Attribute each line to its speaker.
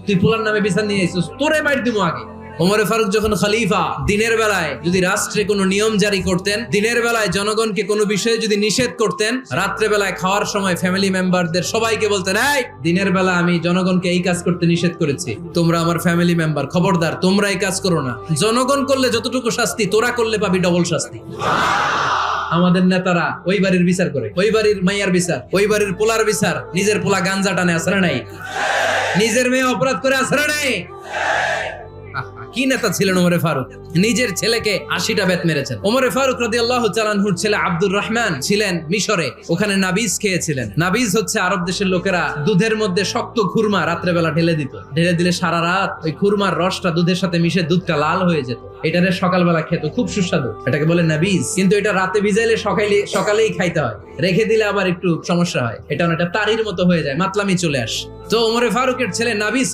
Speaker 1: তুই পোলার নামে বিচার নিয়ে এসেছিস, তোরে মাইর দিব আগে। ওমরে ফারুক যখন খলিফা, দিনের বেলায় যদি রাষ্ট্রে কোনো নিয়ম জারি করতেন, দিনের বেলায় জনগণকে কোনো বিষয়ে যদি নিষেধ করতেন, রাত্রে বেলায় খাওয়ার সময় ফ্যামিলি মেম্বারদের সবাইকে বলতেন, এই দিনের বেলা আমি জনগণকে এই কাজ করতে নিষেধ করেছি, তোমরা আমার ফ্যামিলি মেম্বার, খবরদার তোমরা এই কাজ করো না। জনগণ করলে যতটুকু শাস্তি, তোরা করলে পাবি ডবল শাস্তি। আমাদের নেতারা ওই বাড়ির বিচার করে, ওই বাড়ির মাইয়ার বিচার, ওই বাড়ির পোলার বিচার, নিজের পোলা গাঞ্জা টানে আসরে নাই, নিজের মেয়ে অপরাধ করে আসরে নাই। কি নেতা ছিলেন ওমরে ফারুক, নিজের ছেলেকে 80টা বেত মেরেছেন। ওমরে ফারুক রাদিয়াল্লাহু তাআলা আনহুর ছেলে আব্দুর রহমান ছিলেন মিশরে, ওখানে নাবিজ খেয়েছিলেন। নাবিজ হচ্ছে আরব দেশের লোকেরা দুধের মধ্যে শক্ত খুরমা রাত্রে বেলা ঢেলে দিত, ঢেলে দিলে সারা রাত ওই খুরমার রসটা দুধের সাথে মিশে দুধটা লাল হয়ে যেত। এটারে সকালবেলা খেত, খুব সুস্বাদু, এটাকে বলে নাবিজ। কিন্তু এটা রাতে ভিজাইলে সকালেই খাইতে হয়, রেখে দিলে আবার একটু সমস্যা হয়, এটা অনেকটা তারির মতো হয়ে যায়, মাতলামি চলে আসে। তো ওমরে ফারুকের ছেলে নাবিজ